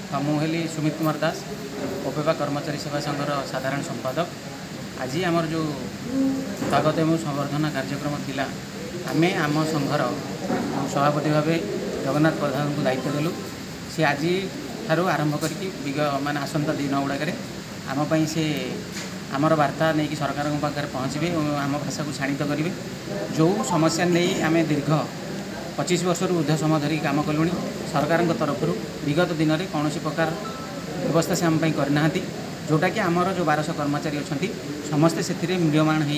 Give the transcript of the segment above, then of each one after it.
मुझे सुमित कुमार दास ओपेपा कर्मचारी सेवा संघर साधारण संपादक। आज आमर जो स्वागत एवं संवर्धना कार्यक्रम थिला आमे आम संघर सभापति भाव जगन्नाथ प्रधान को दायित्व देलु। सी आज ठारू आरंभ करके माने आसंता दिन गुड़ाक आमपाई से आमर वार्ता नहीं कि सरकार पाखे पहुँचे और आम भाषा को शाणित करेंगे। जो समस्या नहीं आम दीर्घ 25 वर्ष ऊर्ध्व समय धरिक कम कलुँ। सरकार तरफ विगत दिन में कौन प्रकार व्यवस्था से आमपाई करना जोटा कि आमर जो 1200 कर्मचारी अच्छा समस्ते से मिलमान हो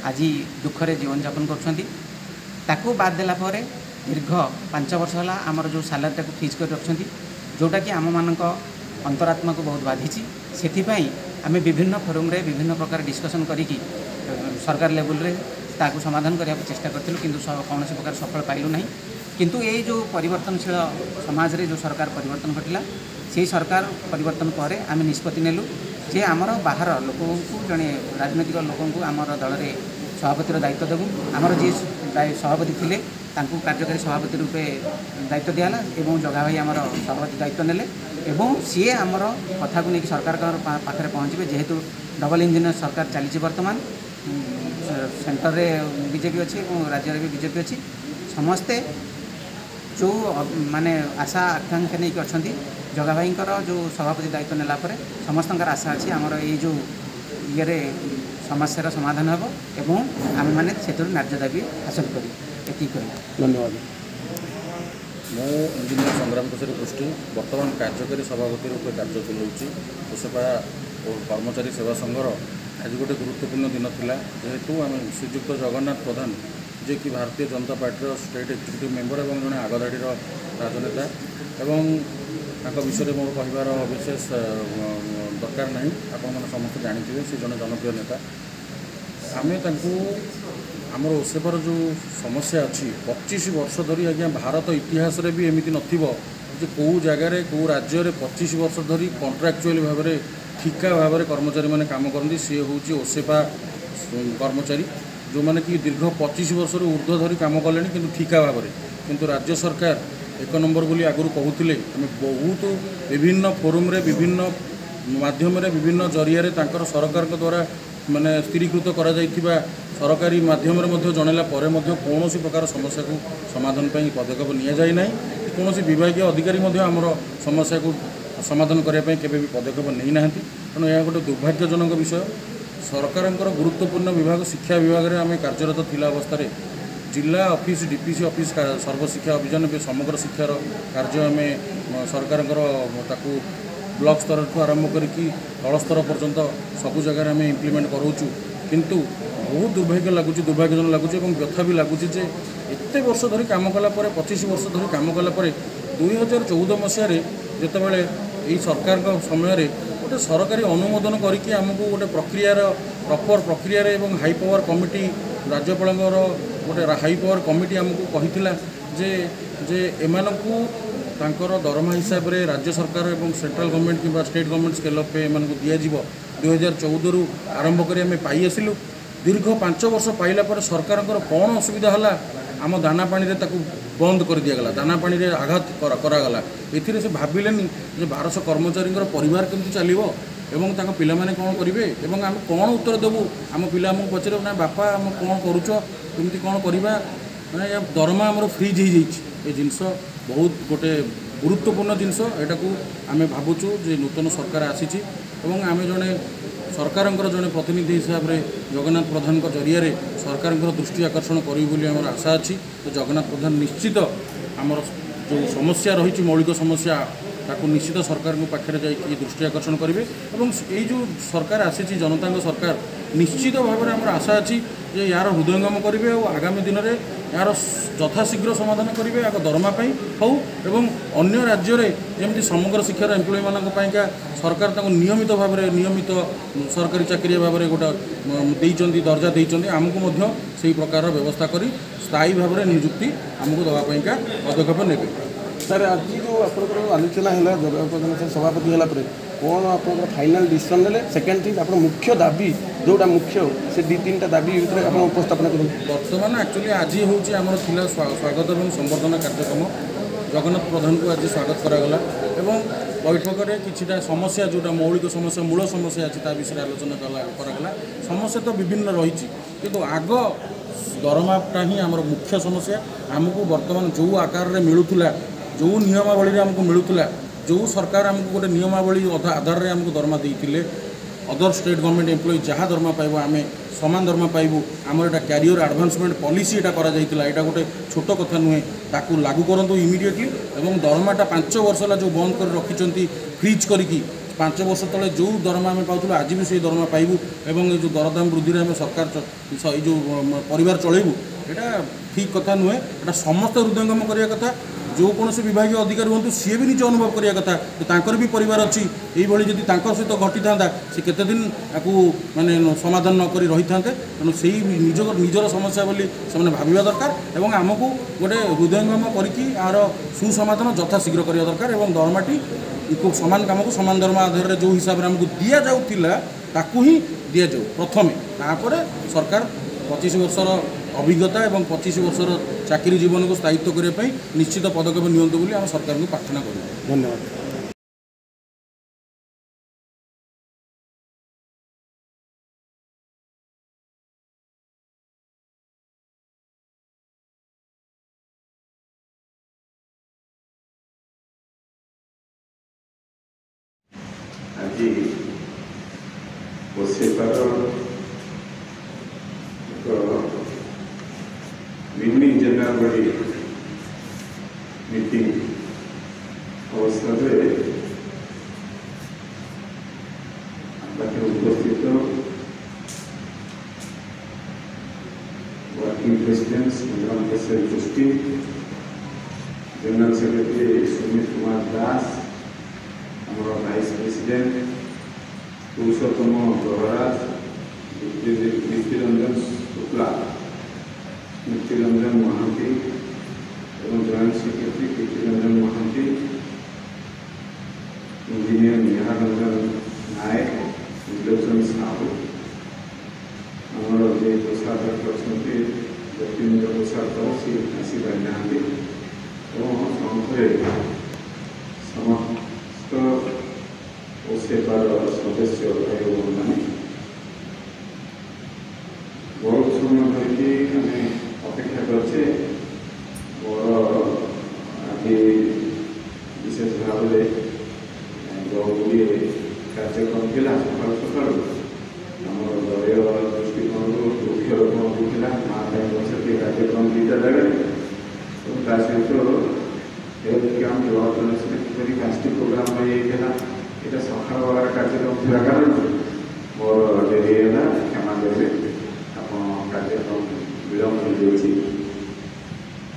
आज दुखरे जीवन यापन कर बाद देलापर दीर्घ 5 वर्ष है आमर जो सालारी फ्रीज कर रखिंट जोटा कि आम मान अंतरात्मा को बहुत बाधी। से आम विभिन्न फोरम रे विभिन्न प्रकार डिस्कसन करी सरकार लेवल रे ताकू समाधान करने चेष्टा करूँ कि कौन प्रकार सफल पाइलु ना। किंतु ये जो परिवर्तनशील समाज रे जो सरकार परिवर्तन घटला से सरकार परिवर्तन पर आम निष्पत्ति नेलु जे आमर बाहर लोक जड़े राजनैतिक लोक आमर दल में सभापतिर दायित्व देवु। आमर जी सभापति थे कार्यकारी सभापति रूपे दायित्व दिहला एवं जगा भाई आमर सभापति दायित्व नेले एवं सी आमर कथा को लेकिन सरकार पाखे पहुँचे जेहेतु डबल इंजिन सरकार चली बर्तमान सेंटर रे बीजेपी अच्छी और राज्य में भी बीजेपी अच्छी समस्ते जो माने आशा आकांक्षा नहीं अच्छा जगा भाई जो सभापति दायित्व नेलापर समस्त आशा अच्छी आमर ये जो ये समस्या समाधान हम एवं आम मैंने से न्याय दाबी हासिल कर धन्यवाद। मो इंजीनियर संग्राम केशरी पृष्टि बर्तमान कार्यकारी सभापति रूप कार्य चलाऊँगी ओसेपा और कर्मचारी सेवा संघर आज गोटे गुरुत्वपूर्ण दिन थिला जेहेतु आम श्रीजुक्त जगन्नाथ प्रधान जे कि Bharatiya Janata party state executive member और जड़े आगधाड़ी राजनेता एवं विषय मोर कहबार विशेष दरकार नहीं आपण समस्त जानी से जड़े जनप्रिय नेता आम आमर ओसेपार जो समस्या अच्छी 25 वर्ष धरी आज्ञा भारत इतिहास रे भी एमती नथिबो जे कौ जगार कौ राज्य में 25 वर्ष धरी कॉन्ट्रैक्चुअल भाव में ठिका भाव में कर्मचारी मैंने काम करती सी हूँ ओसेपा कर्मचारी जो मैंने कि दीर्घ 25 वर्ष ऊर्ध्व धरी काम कले कि ठिका भाव में किंतु राज्य सरकार 1 नंबर बोली आगुरी कहते आम बहुत विभिन्न फोरम रे विभिन्न माध्यम विभिन्न जरिया सरकार द्वारा माने स्थिरीकृत करा जाइथिबा सरकारी माध्यम जनला कौन प्रकार समस्या को समाधान पर पदक्षेप नि जाए ना कौन विभाग अधिकारी आमर समस्या को समाधान करने के भी पदक्षेप नहीं ना तेणु यह गोटे दुर्भाग्यजनक विषय। सरकार गुरुत्वपूर्ण विभाग शिक्षा विभाग में आम कार्यरत थिला अवस्था जिला office DPC office Sarva Shiksha Abhiyan भी समग्र शिक्षार कार्य आम सरकार ब्लॉक स्तर को आरंभ करके तल स्तर पर्यंत सबू जगह आम इम्प्लीमेंट करूँ किंतु बहुत दुर्भाग्यजनक लगुच व्यथा भी लगुच एत वर्ष धरी कम कलापर 25 वर्ष धरी कम कलापर 2014 मसीह जितेबाला यही सरकार समय गोटे सरकारी अनुमोदन करके आमको गोटे प्रक्रियार प्रॉपर प्रक्रिया हाई पावर कमिटी राज्यपाल गोटे हाई पावर कमिटी आमको कही जे एमानकु तांकर दरमा हिसाब से राज्य सरकार और सेंट्रल गवर्नमेंट कि स्टेट गवर्नमेंट स्केल अफ पे एमानकु दिज्व 2014 रु आरंभ कर आम पाई आसिलु दीर्घ 5 वर्ष पाइला पर सरकार कौन असुविधा है आम दाना पानी रे ताकू बंद कर दिगला दाना पानी रे आघात करागला एथिरे से भाविलेनी जे 1200 कर्मचारी परिवार केमती चलो एवं तांको पिला माने कौन करेंगे एवं आम कौन उत्तर देवु आम पिला आमको पचारे ना बापा आम कौन करुच केमती कौन करवा मैंने दरमा आमर फ्रीज हो जाए जिनस बहुत गोटे गुरुत्वपूर्ण जिनस एटा को आम भावुचु जे नूतन सरकार आसी आम जड़े सरकार जड़े प्रतिनिधि हिसाब से जगन्नाथ प्रधान जरिया सरकार दृष्टि आकर्षण कर आशा अच्छी तो जगन्नाथ प्रधान निश्चित आमर जो समस्या रही मौलिक समस्या ताकू निश्चित सरकार पाखे जाइए दृष्टि आकर्षण करेंगे और ये जो सरकार आसी जनता सरकार निश्चित भाव में आमर आशा अच्छी जे यार हृदयंगम करेंगे और आगामी दिन में यार यथाशीघ्र समाधान करेंगे या दरमापाई हो एवं अन्य राज्य में जमी समग्र शिक्षार एम्प्लॉय मानका सरकार नियमित भाव में नियमित सरकारी चाकरी भाव में गोटे दर्जा देते आमको से प्रकार व्यवस्था कर स्थायी भाव में नियुक्ति आमको देवाई पदक्षेप ने सर आज जो आप आलोचना है जगन्नाथ सभापति है कौन आप फाइनाल डिसीजन ने सेकेंड थिंग आप मुख्य दाबी जोटा मुख्य से 2-3टा दाबी आप उपस्थापन करें बर्तमान एक्चुअली आज हूँ आमर स्वागत और संबर्धना कार्यक्रम जगन्नाथ प्रधान को आज स्वागत करागला एवं बैठक में किसी समस्या जोटा मौलिक समस्या मूल समस्या अच्छी ता विषय आलोचना कराला। समस्या तो विभिन्न रही किंतु आग दरमाटा ही आमर मुख्य समस्या। आमको बर्तमान जो आकार में मिलूला जो नियमावली आमको मिलूला जो सरकार आमको गोटे नियमावली आधार में आमको दरमा देते अदर स्टेट गवर्नमेंट एम्प्लॉई जहाँ दरमा पाइब आम सामान दरमा पाइबू आमर एटा कैरियर एडवांसमेंट पॉलिसी एटा करा जाइतिला एटा गोटे छोट कथा नुहे ताकू लागू करंतु इमिडिएटली एवं दरमाटा 5 वर्ष ला जो बंद कर रखिचंती फ्रीज करिकी 5 वर्ष तले जो दरमा आम पाउथुलु आज भी से दरमा पाइबू एवं जो दरदाम वृद्धि आम सरकार जो परिवार चलैबू एटा ठीक कथा नुहे एटा समस्त हृदयंगम करिया कथा। जो कौन से विभाग अधिकारी हूँ सी भी निज अनुभव करिया कथा तांकर भी परिवार अच्छी यही जदि सहित घटी था सी केते दिन आपको माने समाधान नक रही था तेणु से निजर समस्या बोली से भाविया दरकार एवं आमको गोटे हृदयंगम करके यार सुसमाधान यथाशीघ्र करिया दरकार एवं दरमाटी सामान काम को सामान दरमा आधार जो हिसाब से आमको दि जाऊला ताकू ही दि जाऊ प्रथमे तापर सरकार 25 वर्षर अभिज्ञता एवं 25 वर्षर चाकरी जीवन को स्थायित्व करने निश्चित पदक्षेप नियंतु बोली आम सरकार को प्रार्थना करूँ। धन्यवाद। आज मिनी जनरल बॉडी मीटिंग अवसर उपस्थित वर्किंग प्रेसिडेंट मंगलम केसरी पुष्टि जनरल सेक्रेटरी सुमित कुमार दास हमारा वाइस प्रेसिडेंट पुरुषोत्तम गौराज नीतिरंजन शुक्ला नीतिरंजन महांती एवं joint secretary Kirtiranjan Mahanti engineer Niharanjan नायक विलोचन साहू आमर जो कोषाध्यक्ष अच्छा ज्योतिन्द्र कोषाध्यक्ष सी आसी पाई ना सम्मुखें समस्त ओसेपार सदस्य भाई बहन बहुत समय धरिकी अपेक्षा करछे मोर आज विशेष भाव में गुड़े कार्यक्रम था सकाल सकाल आम दलीय दृष्टिकोण वृक्षरोपण होता माँ बसती कार्यक्रम दुईटा जगह सहित आम ब्लड डोनेशन किपरि प्लास्टिक प्रोग्राम होता यहाँ सकाल बेलार कार्यक्रम था कारण मोर डेरी है क्षमा देवे आप कार्यक्रम विलम्ब हो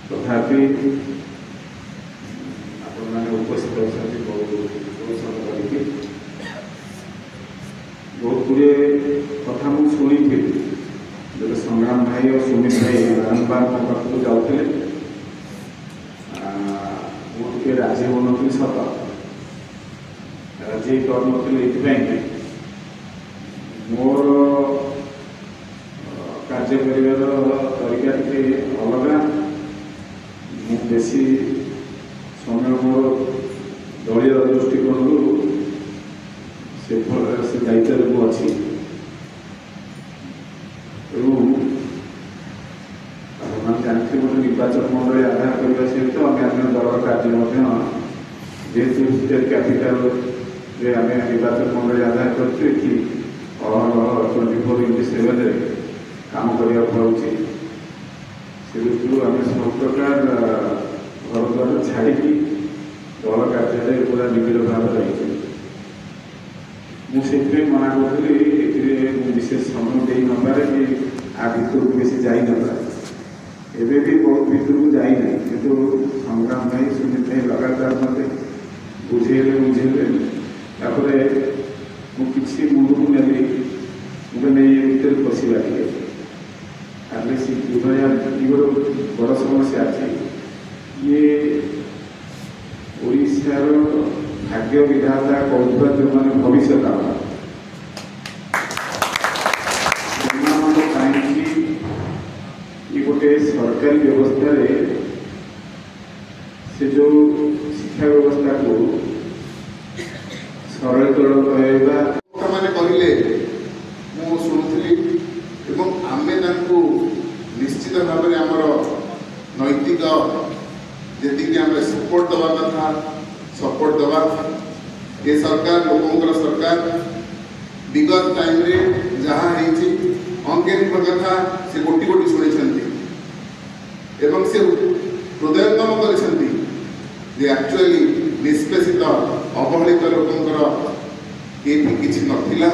तथापि आपण मैंने उपस्थित अच्छा बहुत करके बहुत गुड़े कथा मुझे शुणी थी जो संग्राम भाई और सुमित भाई बारंबार मो पाखक जाते मुझे राजी हो नी सत राजी कर नी मोर कार्य कर तरीका टे अलग बेसी समय मोर दलीय दृष्टिकोण से दायित्व जो अच्छी जानते मोटे निर्वाचन मंडल आधार करने सहित अन्य दल कार्य जेहेतु स्टेट कैपिटल आम निर्वाचन मंडल आधार करते कि 24/7 काम करने पड़े से दृष्टि आम सब प्रकार घर द्वार छाड़ी दल कार्यालय पूरा निबिड़ भाव रही मुझे मना करी विशेष समय दे न पारे कि आ भितर को बेसी जा नपारे एवं भी बहुत भितर को जाई ना किंतु संग्राम भाई सुमित भाई लगातार मत बुझेले मुझे मुंड को नेली मुझे भितर पशिला बड़ समस्या अच्छी ये ओडिशार भाग्य विधाता कहूँ जो मैंने भविष्य ये गोटे सरकारी व्यवस्था से जो शिक्षा व्यवस्था को ସରଳୀକରଣ କରାଇବା ମାନେ କହିଲେ ମୁଁ ଶୁଣୁଥିଲି ଏବଂ ଆମେ ତାଙ୍କୁ ନିଶ୍ଚିତ ଭାବରେ ଆମର ନୈତିକ ଯେତିକି ଆମେ ସପୋର୍ଟ ଦେବା କଥା ସପୋର୍ଟ ଦେବା। ଏ ସରକାର ଲୋକଙ୍କର ସରକାର ବିଗତ ଟାଇମ୍ରେ ଯାହା ହେଇଛି ଅଙ୍ଗେଙ୍କ କଥା ସେ ଗୋଟି ଗୋଟି ଶୁଣିଛନ୍ତି ଏବଂ ସେ ହୃଦୟଙ୍ଗମ କରିଛନ୍ତି ଯେ ଆକ୍ଚୁଆଲି ନିଷ୍ପେଷିତ ଅବହେଳିତ ଲୋକଙ୍କର ଏଠି କିଛି ନଥିଲା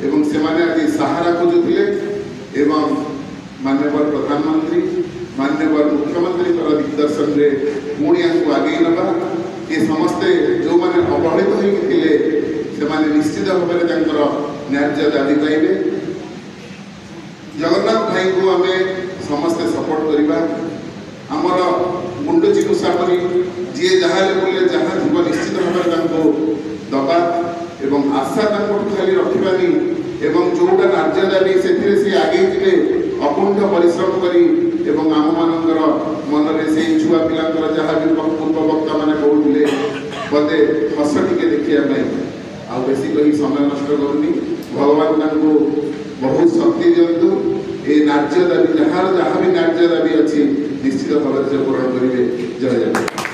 ଏବଂ ସେମାନେ ଆଜି ସାହାରା ଖୋଜୁଥିଲେ ଏବଂ ମାନ୍ୟବର ପ୍ରଧାନମନ୍ତ୍ରୀ ମାନ୍ୟବର ମୁଖ୍ୟମନ୍ତ୍ରୀଙ୍କର ଦିଗ୍ଦର୍ଶନରେ ପୁଣି ଆଙ୍କୁ ଆଗେଇ ନେବା। ଏ ସମସ୍ତେ ଯେଉଁମାନେ ଅବହେଳିତ ହୋଇକି ଥିଲେ ସେମାନେ ନିଶ୍ଚିତ ଭାବରେ ତାଙ୍କର ନ୍ୟାଯ୍ୟ ଦାବି ପାଇବେ। ଜଗନ୍ନାଥ ଭାଇଙ୍କୁ ଆମେ ସମସ୍ତେ ସପୋର୍ଟ କରିବା। ଆମର ଗୁଣ୍ଡୁଚି ମୁସାଫରି ଯିଏ ଯାହା ଲେବୁଲରେ ଯାହା ଥିବ ନିଶ୍ଚିତ ଭାବରେ ତାଙ୍କୁ ଦେବା ଏବଂ ଆଶା ତାଙ୍କଠୁ ଖାଲି ରଖିବାନି ଏବଂ ଯେଉଁଟା ନ୍ୟାଯ୍ୟ ଦାବି ସେଥିରେ ସେ ଆଗେଇ ଯିବେ ଅକୁଣ୍ଠ ପରିଶ୍ରମ କରି ଏବଂ ଆମମାନଙ୍କର ମନରେ ସେଇ ଛୁଆ ପିଲାଙ୍କର ଯାହା ବି ପୂର୍ବ ବକ୍ତାମାନେ କହୁଥିଲେ ବୋଧେ ହସ ଟିକେ ଦେଖିବା ପାଇଁ ଆଉ ବେଶୀ କହି ସମୟ ନଷ୍ଟ କରୁନି। ଭଗବାନ ତାଙ୍କୁ ବହୁତ ଶକ୍ତି ଦିଅନ୍ତୁ। ଏ ନ୍ୟାଯ୍ୟ ଦାବି ଯାହାର ଯାହା ବି ନ୍ୟାଯ୍ୟ ଦାବି ଅଛି ନିଶ୍ଚିତ ଭାବରେ ସେ ପୂରଣ କରିବେ। ଜୟ ଜଗନ୍ନାଥ।